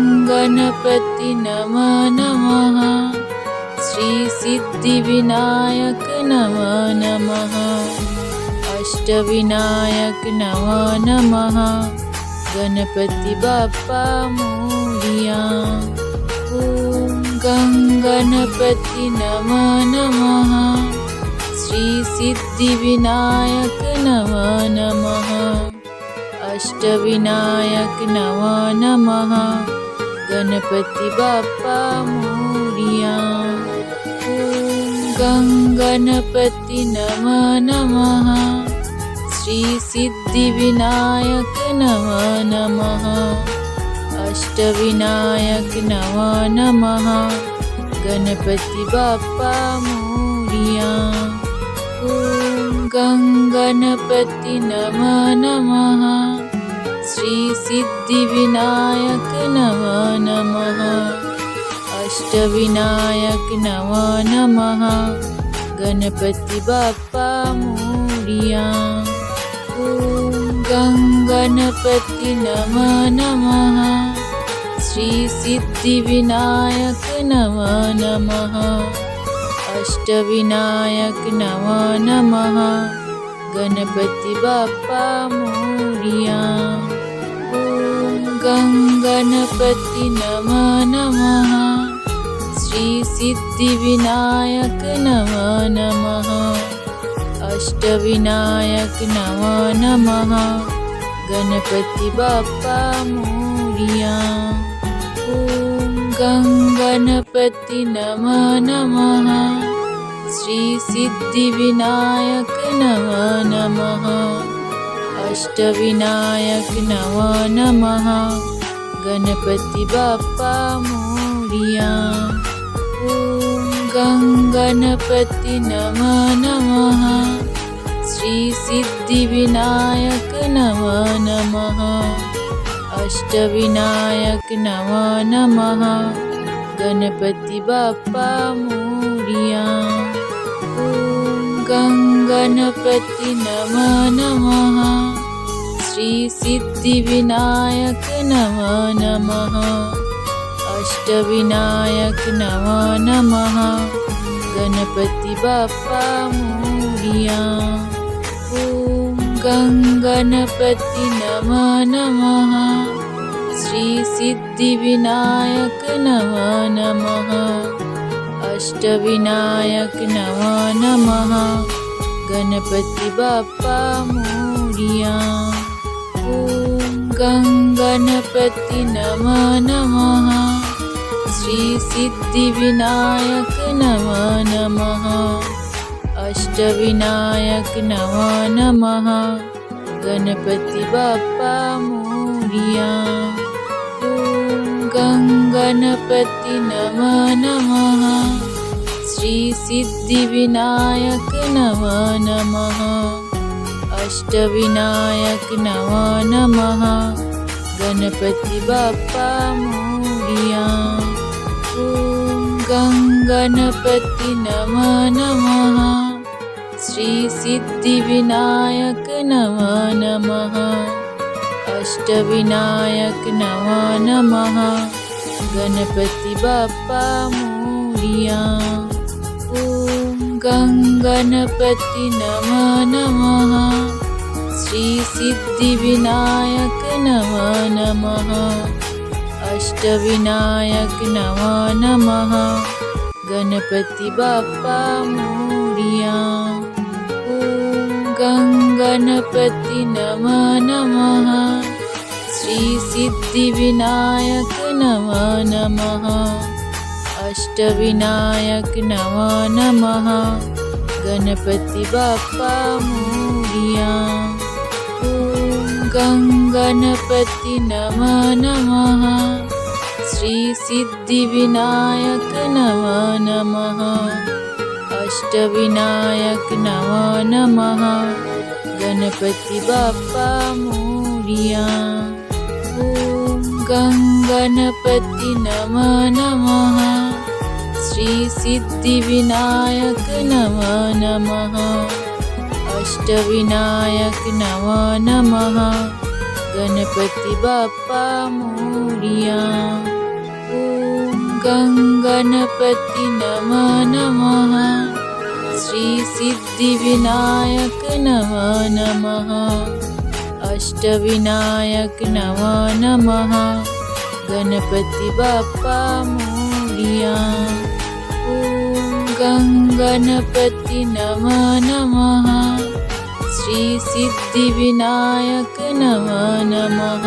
गणपति नमः नमः। श्री सिद्धिविनायक नमः नमः। अष्टविनायक नमः नमः। गणपति बाप्पा मोरिया। ओम गं गणपति नमः नमः। श्री सिद्धिविनायक नमः नमः। अष्टविनायक नमः नमः। गणपति बाप्पा मोरिया। ओम गं गणपति नमः नमः। श्री सिद्धिविनायक नमः नमः। अष्टविनायक नमः नमः। गणपति बाप्पा मोरिया। ओम गं गणपति नमः नमः। श्री सिद्धिविनायक नमः नमः। अष्टविनायक नमः नमः। गणपति बाप्पा मोरिया। ओम गं गणपति नमः नमः। श्री सिद्धिविनायक नमः नमः। अष्टविनायक नमः नमः। गणपति बाप्पा मोरिया। ओम गं गणपति नमः नमः। श्री सिद्धिविनायक नमः नमः। अष्टविनायक नमः नमः। गणपति बाप्पा मोरिया। ओम गं गणपति नमः नमः। श्री सिद्धिविनायक नमः नमः। अष्टविनायक नमः नमः। गणपति बाप्पा मोरिया। ओम गं गणपति नमः नमः। श्री सिद्धिविनायक नमः नमः। अष्टविनायक नमः नमः। गणपति बाप्पा मोरिया। ओम गं गणपति नमः नमः। श्री सिद्धिविनायक नमः नमः। अष्टविनायक नमः नमः। गणपति बाप्पा मोरिया। ओम गं गणपति नमः नमः। श्री सिद्धिविनायक नमः नमः। अष्टविनायक नमः नमः। गणपति बाप्पा मोरिया। ओम गं गणपति नमः नमः। श्री सिद्धिविनायक नमः नमः। अष्टविनायक नमः नमः। गणपति बाप्पा मोरिया। ओम गं गणपति नमः नमः। श्री सिद्धिविनायक नमः नमः। अष्टविनायक नमः नमः। गणपति बाप्पा मोरिया। ओम गं गणपति नमः नमः। श्री सिद्धिविनायक नमः नमः। अष्टविनायक नमः नमः। गणपति बाप्पा मोरिया। ओम गं गणपति नमः नमः। श्री सिद्धिविनायक नमः नमः। अष्टविनायक नमः नमः। गणपति बाप्पा मोरिया। ओम गं गणपति नमः नमः। श्री सिद्धिविनायक नमः नमः। अष्टविनायक नमः नमः। गणपति बाप्पा मोरिया। ओम गं गणपति नमः नमः। श्री सिद्धिविनायक नमः नमः। अष्टविनायक नमः नमः। गणपति बाप्पा मोरिया। ओम गं गणपति नमः नमः। श्री सिद्धिविनायक नमः नमः। अष्टविनायक नमः नमः। गणपति बाप्पा मोरिया। गं गणपति नमः नमः। श्री सिद्धिविनायक नमः नमः। अष्टविनायक नमः नमः। गणपति बाप्पा मोरिया। ॐ गं गणपति नमः नमः। श्री सिद्धिविनायक नमः नमः।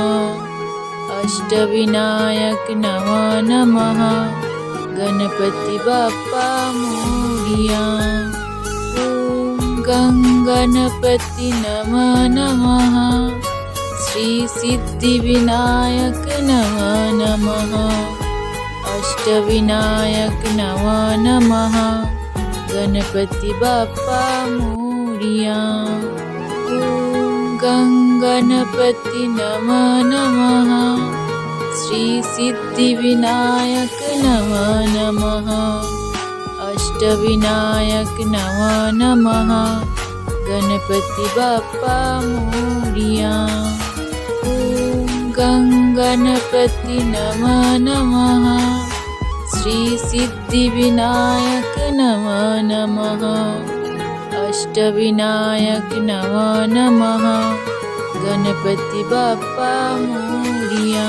अष्टविनायक नमः नमः। गणपति बाप्पा मोरिया। ॐ गं गणपति नमः नमः। श्री सिद्धिविनायक नमः नमः। अष्टविनायक नमः नमः। गणपति बाप्पा मोरिया। ॐ गं गणपति नमः नमः। श्री सिद्धिविनायक नमः नमः। अष्टविनायक नमः नमः। गणपति बाप्पा मोरिया। ॐ गं गणपति नमः नमः। श्री सिद्धिविनायक नमः नमः। अष्टविनायक नमः नमः। गणपति बाप्पा मोरिया।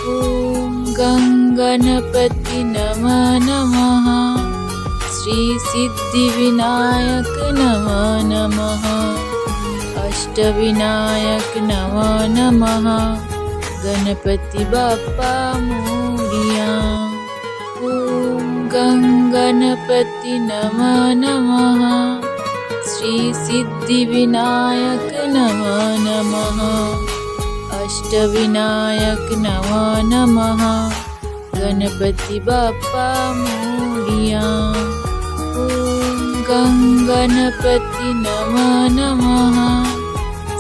ॐ गं गणपति नमः नमः। श्री सिद्धिविनायक नमः नमः। अष्टविनायक नमः नमः। गणपति बाप्पा मोरिया। ॐ गं गणपति नमः नमः। श्री सिद्धिविनायक नमः नमः। अष्टविनायक नमः नमः। गणपति बाप्पा मोरिया। ॐ गं गणपति नमः नमः।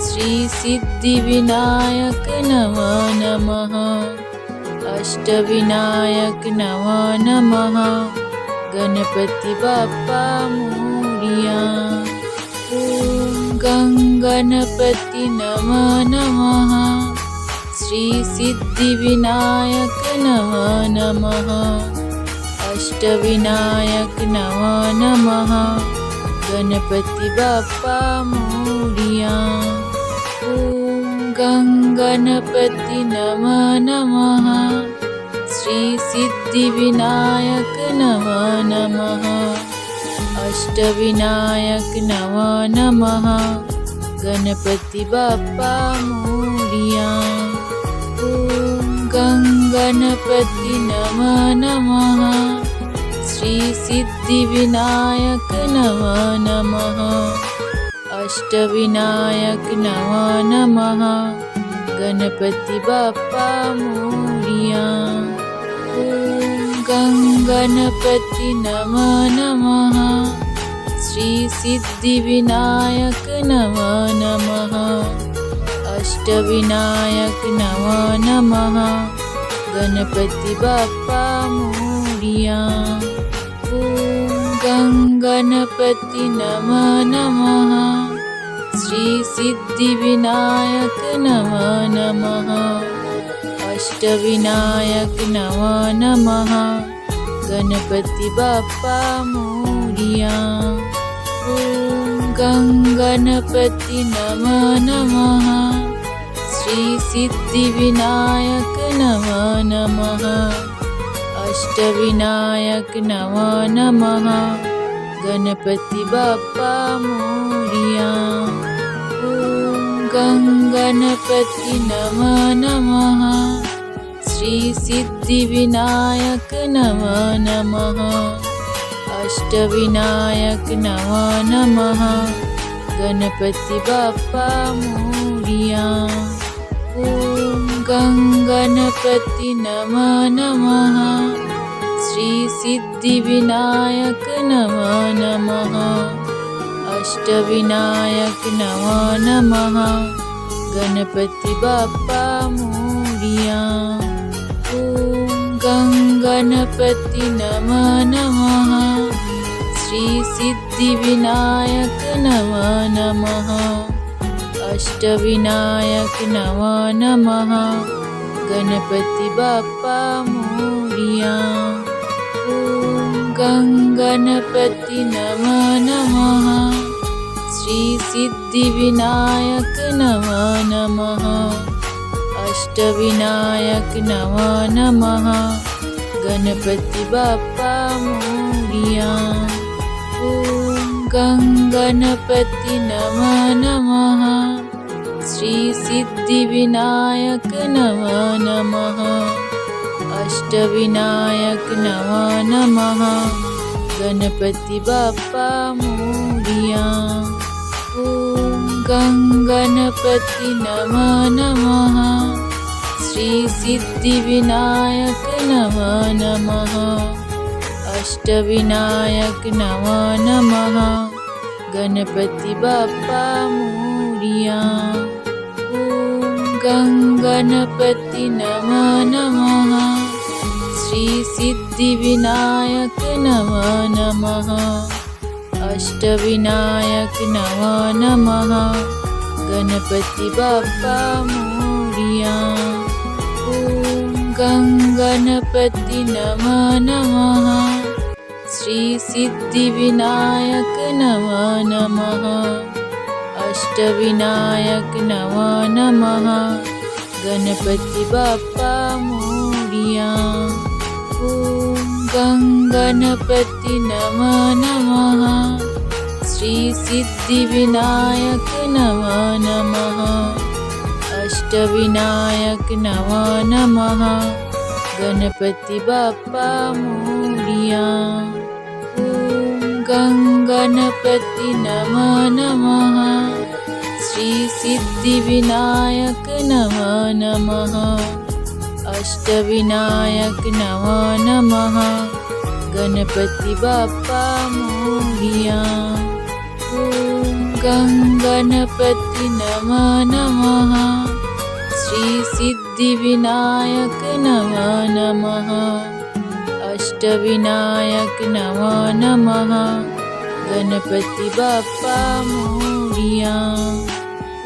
श्री सिद्धिविनायक नमः नमः। अष्टविनायक नमः नमः। गणपति बाप्पा मोरिया। ॐ गं गणपति नमः नमः। श्री सिद्धिविनायक नमः नमः। अष्टविनायक नमः नमः। गणपति बाप्पा मोरिया। ॐ गं गणपति नमः नमः। श्री सिद्धिविनायक नमः नमः। अष्टविनायक नमः नमः। गणपति बाप्पा मोरिया। ॐ गं गणपति नमः नमः। श्री सिद्धिविनायक नमः नमः। अष्टविनायक नमः नमः। गणपति बाप्पा मोरिया। ॐ गं गणपति नमः नमः। श्री सिद्धिविनायक नमः नमः। अष्टविनायक नमः नमः। गणपति बाप्पा मोरिया। ॐ गं गणपति नमः नमः। श्री सिद्धिविनायक नमः नमः। अष्टविनायक नमः नमः। गणपति बाप्पा मोरिया। ॐ गं गणपति नमः नमः। श्री सिद्धिविनायक नमः नमः। अष्टविनायक नमः नमः। गणपति बाप्पा मोरिया। ॐ गं गणपति नमः नमः। श्री सिद्धिविनायक नमः नमः। अष्टविनायक नमः नमः। गणपति बाप्पा मोरिया। ॐ गं गणपति नमः नमः। श्री सिद्धिविनायक नमः नमः। अष्टविनायक नमः नमः। गणपति बाप्पा मोरिया। ॐ गं गणपति नमः नमः। श्री सिद्धिविनायक नमः नमः। अष्टविनायक नमः नमः। गणपति बाप्पा मोरिया। ॐ गं गणपति नमः नमः। श्री सिद्धिविनायक नमः नमः। अष्टविनायक नमः नमः। गणपति बाप्पा मोरिया। ॐ गं गणपति नमः नमः। श्री सिद्धिविनायक नमः नमः। अष्टविनायक नमः नमः। गणपति बाप्पा मोरिया। ॐ गं गणपति नमः नमः। श्री सिद्धिविनायक नमः नमः। अष्टविनायक नमः नमः। गणपति बाप्पा मोरिया। ॐ गं गणपति नमः नमः। श्री सिद्धिविनायक नमः नमः। अष्टविनायक नमः नमः। गणपति बाप्पा मोरिया। ॐ गं गणपति नमः नमः। श्री सिद्धिविनायक नमः नमः। अष्टविनायक नमः नमः। गणपति बाप्पा मोरिया। ॐ गं गणपति नमः नमः। श्री सिद्धिविनायक नमः नमः। अष्टविनायक नमः नमः। गणपति बाप्पा मोरिया। ॐ गं गणपति नमः नमः। श्री सिद्धिविनायक नमः नमः। अष्टविनायक नमः नमः। गणपति बाप्पा मोरिया। ॐ गं गणपति नमः नमः। श्री सिद्धिविनायक नमः नमः। अष्टविनायक नमः नमः। गणपति बाप्पा मोरिया।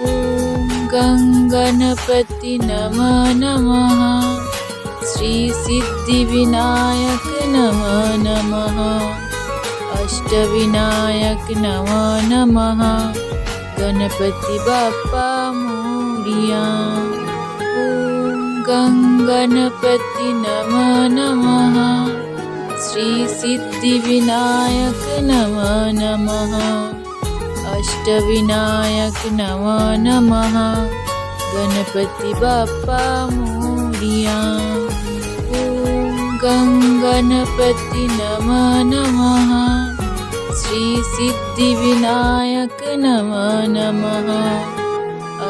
ॐ गं गणपति नमः नमः। श्री सिद्धिविनायक नमः नमः। अष्टविनायक नमः नमः। गणपति बाप्पा मोरिया। ॐ गं गणपति नमः नमः। श्री सिद्धिविनायक नमः नमः। अष्टविनायक नमः नमः। गणपति बाप्पा मोरिया। ॐ गं गणपति नमः नमः। श्री सिद्धिविनायक नमः नमः।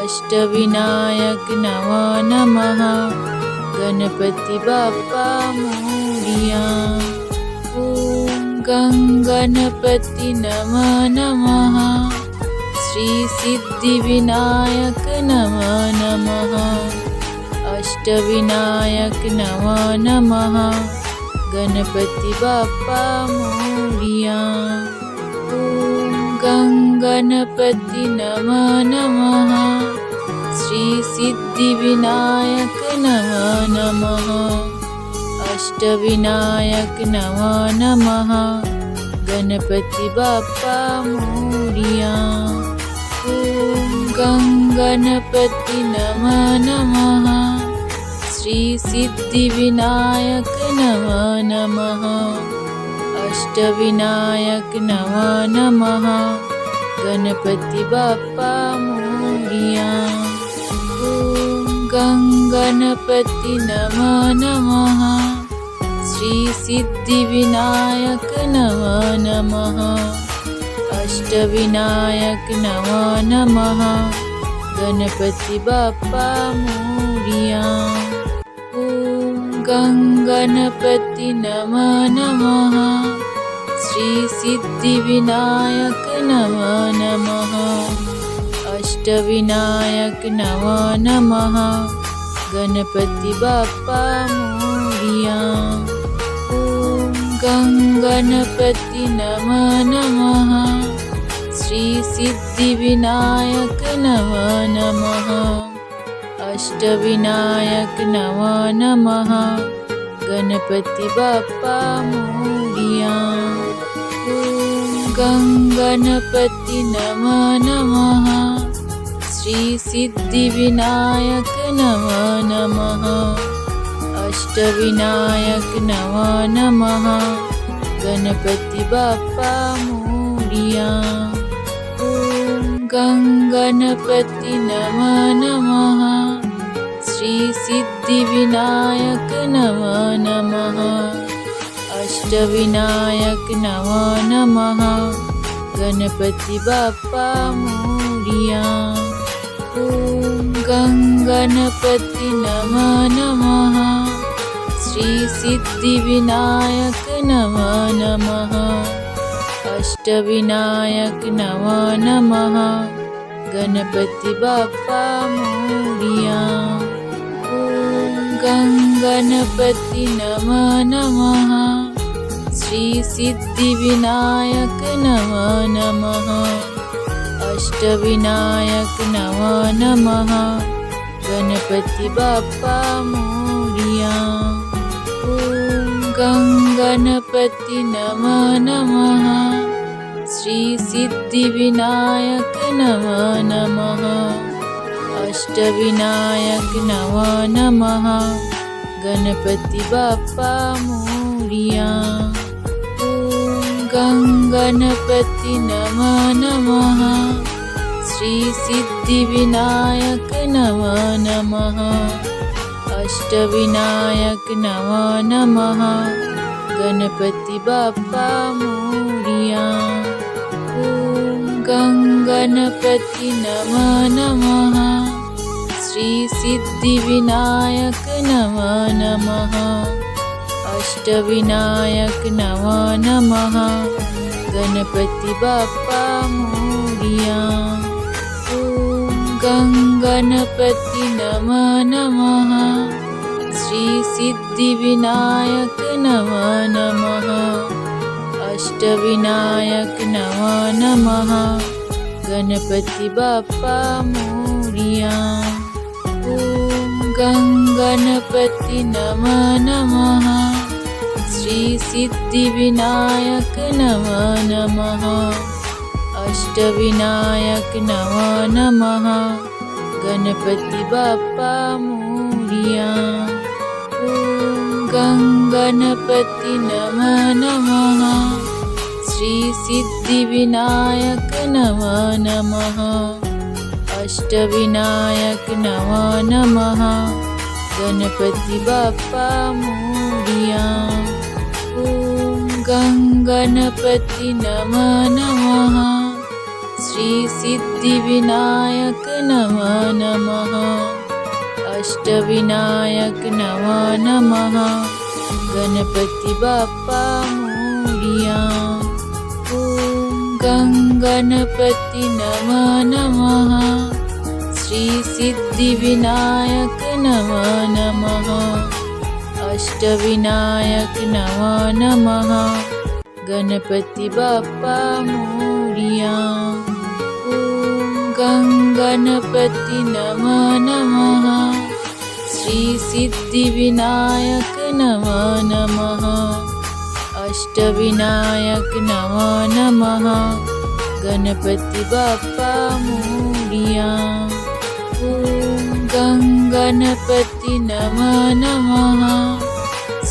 अष्टविनायक नमः नमः। गणपति बाप्पा मोरिया। ॐ गं गणपति नमः नमः। श्री सिद्धिविनायक नमः नमः। अष्टविनायक नमः नमः। गणपति बाप्पा मोरिया। ॐ गं गणपति नमः नमः। श्री सिद्धिविनायक नमः नमः। अष्टविनायक नमः नमः। गणपति बाप्पा मोरिया। ॐ गं गणपति नमः नमः। श्री सिद्धिविनायक नमः नमः। अष्टविनायक नमः नमः। गणपति बाप्पा मोरिया। ॐ गं गणपति नमः नमः। श्री सिद्धिविनायक नमः नमः। अष्टविनायक नमः नमः। गणपति बाप्पा मोरिया। ॐ गं गणपति नमः नमः। श्री सिद्धिविनायक नमः नमः। अष्टविनायक नमः नमः। गणपति बाप्पा मोरिया। ॐ गं गणपति नमः नमः। श्री सिद्धिविनायक नमः नमः। अष्टविनायक नमो नमः गणपति बाप्पा मोरिया। ॐ गं गणपति नमो नमः श्री सिद्धिविनायक नमो नमः अष्टविनायक नमो नमः गणपति बाप्पा मोरिया। ॐ गं गणपति नमो नमः श्री सिद्धिविनायक नमो नमः अष्टविनायक नमो नमः गणपति बाप्पा मोरिया। ॐ गं गणपति नमो नमः श्री सिद्धिविनायक नमो नमः अष्टविनायक नमो नमः गणपति बाप्पा मोरिया। ॐ गं गणपति नमो नमः श्री सिद्धिविनायक नमो नमः अष्टविनायक नमो नमः गणपति बाप्पा मोरिया। ॐ गं गणपति नमो नमः श्री सिद्धिविनायक नमो नमः अष्टविनायक नमो नमः गणपति बाप्पा मोरिया। ॐ गं गणपति नमो नमः श्री सिद्धिविनायक नमो नमः अष्टविनायक नमो नमः गणपति बाप्पा मोरिया। ॐ गं गणपति नमो नमः श्री सिद्धिविनायक नमो नमः अष्टविनायक नमो नमः गणपति बाप्पा मोरिया। ॐ गं गणपति नमो नमः श्री सिद्धिविनायक नमो नमः अष्टविनायक नमो नमः गणपति बाप्पा मोरिया। ॐ गं गणपति नमो नमः श्री सिद्धिविनायक नमो नमः अष्टविनायक नमो नमः गणपति बाप्पा मोरिया। ॐ गं गणपति नमो नमः श्री सिद्धिविनायक नमो नमः अष्टविनायक नमो नमः गणपति बाप्पा मोरिया। ॐ गं गणपति नमो नमः श्री सिद्धिविनायक नमो नमः अष्टविनायक नमो नमः गणपति बाप्पा मोरिया। ॐ गं गणपति नमो नमः श्री सिद्धिविनायक नमो नमः अष्टविनायक नमो नमः गणपति बाप्पा मोरिया। ॐ गं गणपति नमो नमः श्री सिद्धिविनायक नमो नमः अष्टविनायक नमो नमः गणपति बाप्पा मोरिया। ॐ गं गणपति नमो नमः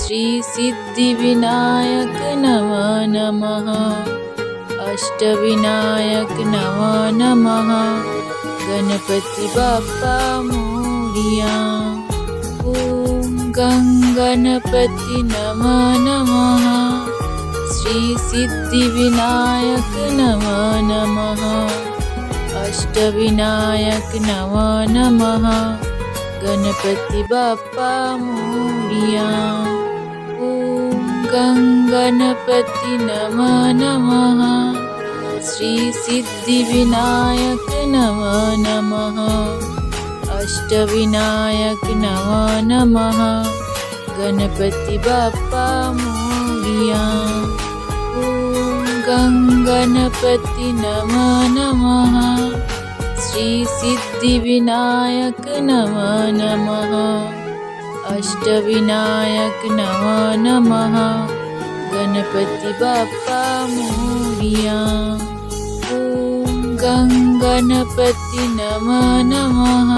श्री सिद्धिविनायक नमो नमः अष्टविनायक नमो नमः गणपति बाप्पा मोरिया। ॐ गं गणपति नमो नमः श्री सिद्धिविनायक नमो नमः अष्टविनायक नमो नमः गणपति बाप्पा मोरिया। ॐ गं गणपति नमो नमः श्री सिद्धिविनायक नमो नमः अष्टविनायक नमो नमः गणपति बाप्पा मोरिया। ॐ गं गणपति नमो नमः श्री सिद्धिविनायक नमो नमः। अष्टविनायक नमो नमः। गणपति बाप्पा मोरिया। ओम गं गणपति नमो नमः।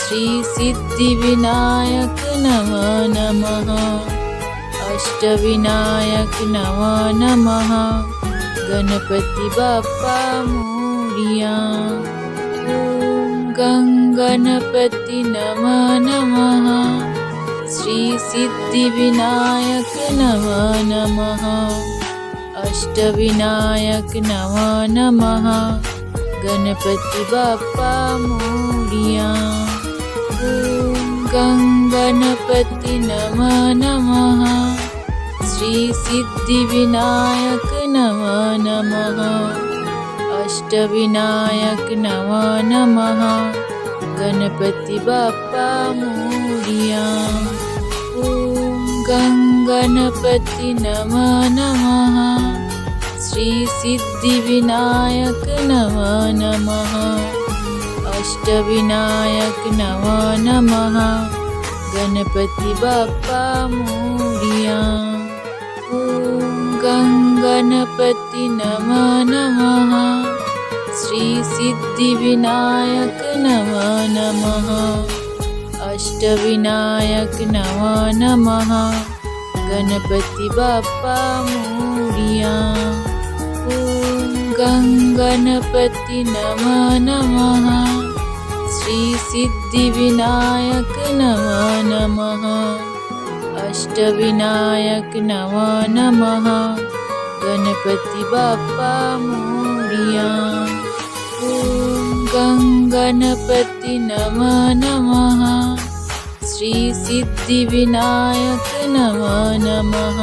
श्री सिद्धिविनायक नमो नमः। अष्टविनायक नमो नमः। गणपति बाप्पा मोरिया। ओम गं गणपति नमो नमः। श्री सिद्धिविनायक नमो नमः। अष्टविनायक नमो नमः। गणपति बाप्पा मोरिया। ओम गं गणपति नमो नमः। श्री सिद्धिविनायक नमो नमः। अष्टविनायक नमो नमः। गणपति बाप्पा मोरिया। ओम गं गणपति नमो नमः। श्री सिद्धिविनायक नमो नमः। अष्टविनायक नमो नमः। गणपति बाप्पा मोरिया। ओम गं गणपति नमो नमः। श्री सिद्धिविनायक नमो नमः। अष्टविनायक नमो नमः। गणपति बाप्पा मोरिया। ओम गं गणपति नमो नमः। श्री सिद्धिविनायक नमो नमः। अष्टविनायक नमो नमः। गणपति बाप्पा मोरिया। ओम गं गणपति नमो नमः। श्री सिद्धिविनायक नमो नमः।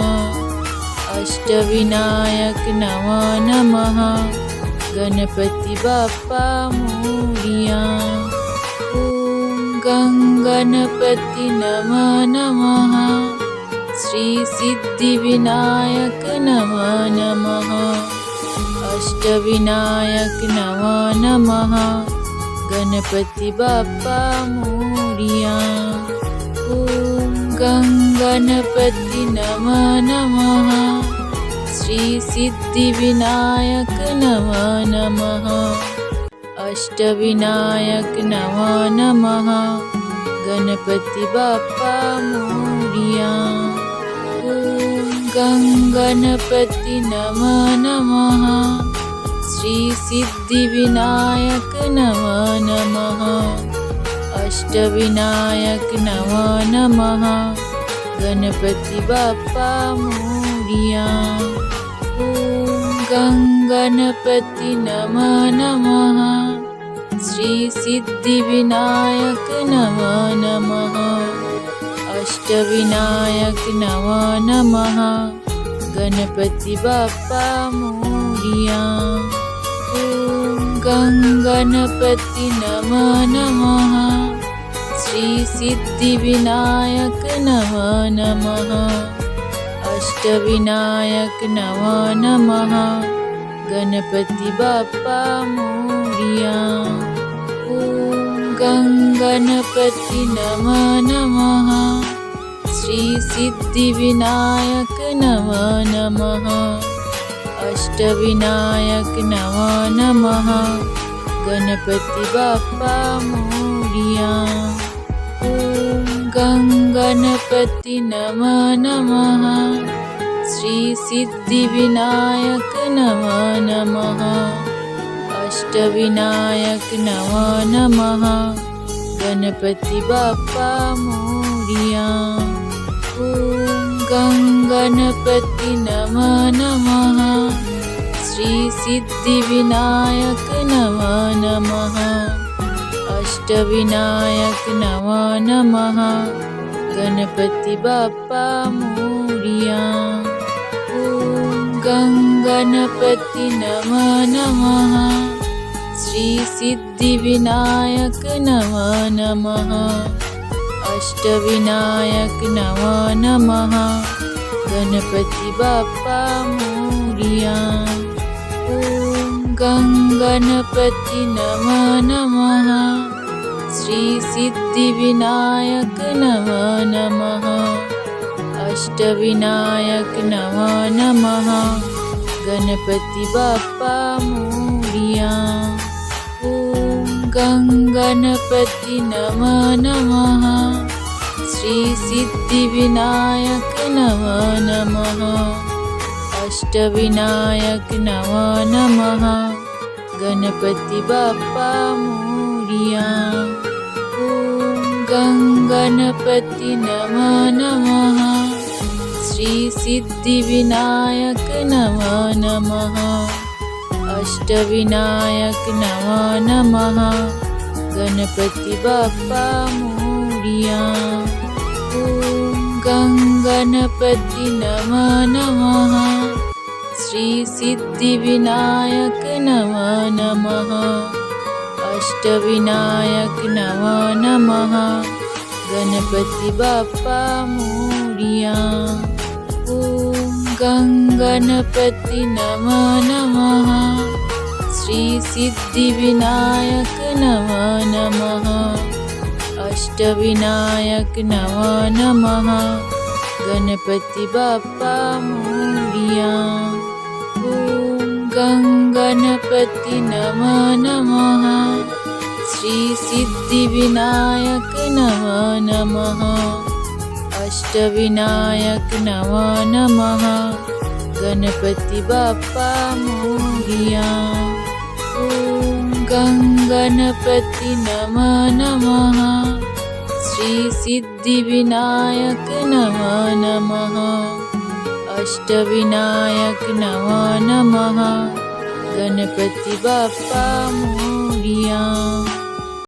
अष्टविनायक नमो नमः। गणपति बाप्पा मोरिया। ओम गं गणपति नमो नमः। श्री सिद्धिविनायक नमो नमः। अष्टविनायक नमो नमः। गणपति बाप्पा मोरिया। ओम गं गणपति नमो नमः। श्री सिद्धिविनायक नमो नमः। अष्टविनायक नमो नमः। गणपति बाप्पा मोरिया। ओम गं गणपति नमो नमः। श्री सिद्धिविनायक नमो नमः। अष्टविनायक नमो नमः। गणपति बाप्पा मोरिया। ओम गं गणपति नमो नमः। श्री सिद्धिविनायक नमो नमः। अष्टविनायक नमो नमः। गणपति बाप्पा मोरिया। ओम गं गणपति नमो नमः। श्री सिद्धिविनायक नमो नमः। अष्टविनायक नमो नमः। गणपति बाप्पा मोरिया। ओम गं गणपति नमो नमः। श्री सिद्धिविनायक नमो नमः। अष्टविनायक नमो नमः। गणपति बाप्पा मोरिया। ओम गं गणपति नमो नमः। श्री सिद्धिविनायक नमो नमः। अष्टविनायक नमो नमः। गणपति बाप्पा मोरिया। ओम गं गणपति नमो नमः। श्री सिद्धिविनायक नमो नमः। अष्टविनायक नमो नमः। गणपति बाप्पा मोरिया। ओम गं गणपति नमो नमः। श्री सिद्धिविनायक नमो नमः। अष्टविनायक नमो नमः। गणपति बाप्पा मोरिया। ओम गणपति नमः नमः। श्री सिद्धिविनायक नमः नमः। अष्टविनायक नमः नमः। गणपति बाप्पा मोरिया। ॐ गणपति नमः नमः। श्री सिद्धिविनायक नमः नमः। अष्टविनायक नमः नमः। गणपति बाप्पा मोरिया। ॐ गणपति नमः नमः। श्री सिद्धिविनायक नमः नमः। अष्टविनायक नमः नमः। गणपति बाप्पा मोरिया। ॐ गणपति नमः नमः। श्री सिद्धिविनायक नमः नमः। अष्टविनायक नमः नमः। गणपति बाप्पा मोरिया। ॐ गणपति नमः नमः। श्री सिद्धिविनायक नमः नमः। अष्टविनायक नमः नमः। गणपति बाप्पा मोरिया। ॐ गणपति नमः नमः। श्री सिद्धिविनायक नमः नमः। अष्टविनायक नमः नमः। गणपति बाप्पा मोरिया। ॐ गणपति नमः नमः। श्री सिद्धिविनायक नमः नमः। अष्टविनायक नमः नमः। गणपति बाप्पा मोरिया।